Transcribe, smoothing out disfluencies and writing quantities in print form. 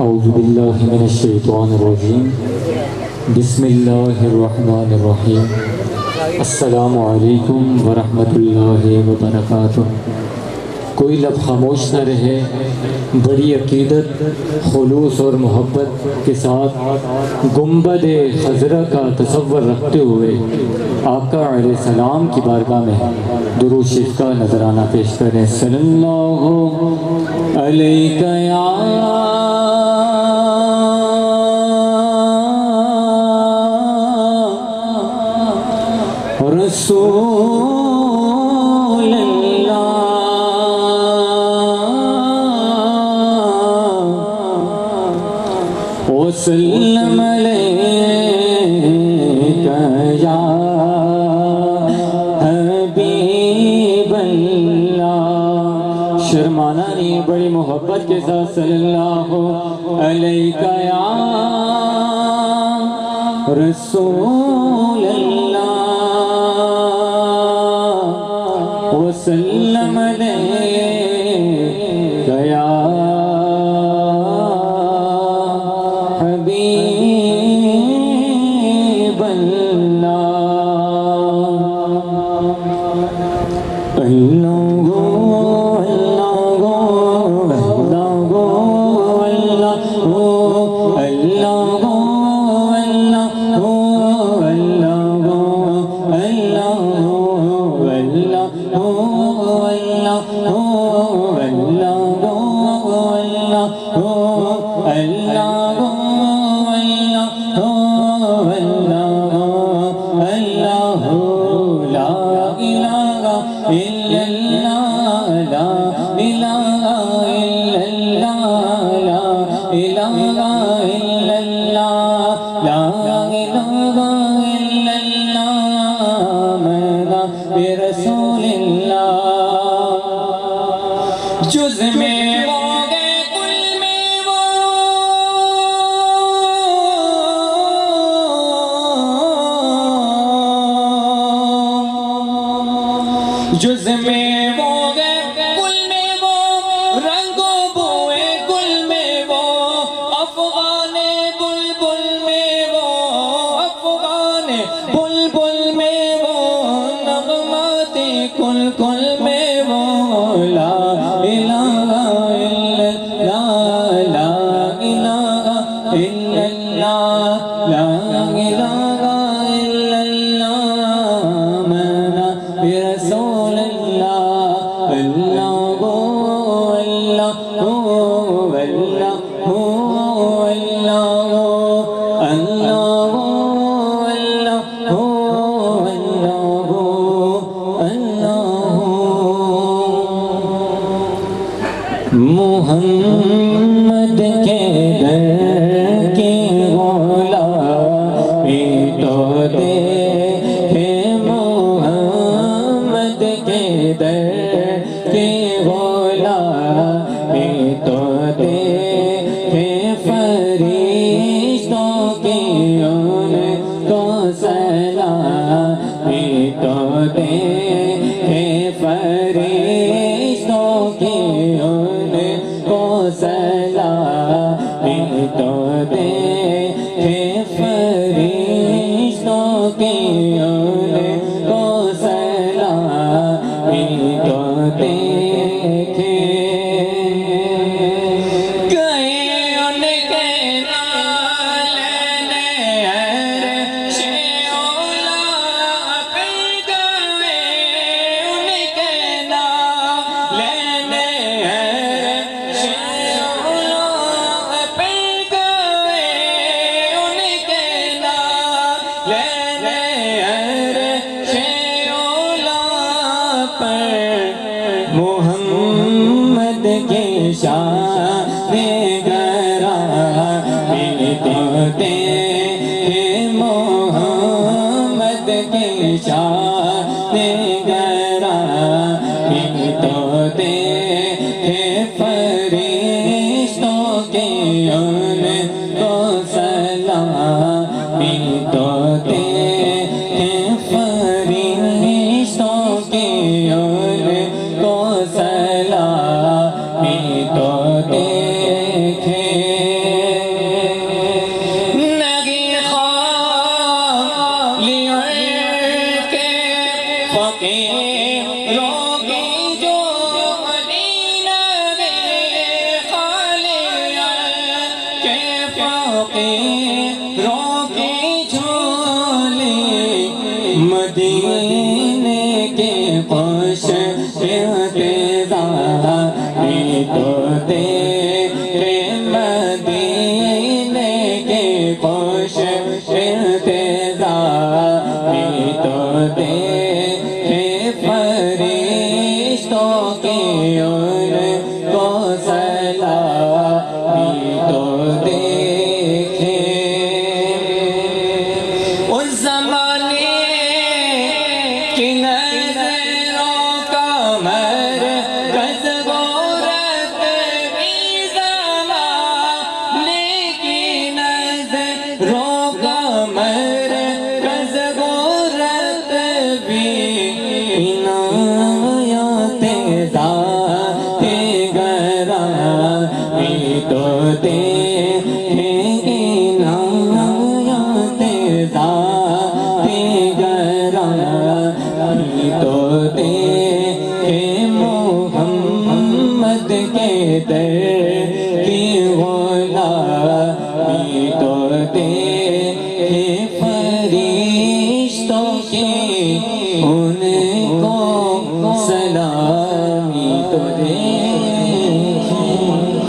اعوذ باللہ من الشیطان الرجیم بسم اللہ الرحمن الرحیم السلام علیکم ورحمۃ اللہ وبرکاتہ۔ کوئی لب خاموش نہ رہے، بڑی عقیدت، خلوص اور محبت کے ساتھ گنبد خضرا کا تصور رکھتے ہوئے آقا علیہ السلام کی بارگاہ میں درود شریف کا نذرانہ پیش کریں۔ صلی اللہ علیہ یا رسول اللہ وسلم علیک یا حبیب اللہ۔ شرمانا نہیں، بڑی محبت کے ساتھ صلی اللہ علیہ یا رسول اللہ وسلم علیک یا حبیب اللہ۔ جز میں وہ گئے کل میں وہ رنگ و بوئے گل میں وہ افغان بلبل میں وہ افغان بلبل میں وہ نغمات کل کل میں وہ لا الہ الا اللہ لا الہ الا اللہ لا الہ الا اللہ منا برسول محمد کے در کی غلامی تو دیکھے محمد کے در کی غلامی تو دیکھے فرشتوں کی ان کو سلامی تو دیکھے فرشتوں کی سلامی تو دیکھے فرشتوں کی ان کو سلامی تو دیکھے گئے ان کے نال عرش اولا پہ گئے ان کے نال محمد کے شان گرامی تو دیکھے محمد کے شان گرامی تو دیکھے فرشتوں کی ان کو سلامی تو دیکھے فرشتوں کی ان کو سلامی تو دیکھے شوقی روکی جھولی مدینے کے خوش انتظاری تو تیرے مدینے کے خوش انتظاری تو تیرے فرشتوں کی ان کو سلامی تو دیکھے اس زمانے کی نظروں کا مرکز غورت بھی زمانے کی نظروں کا مرکز غورت بھی عنایت ذات گرامی تو تیرے عنایت ذات گرامی تو تیرے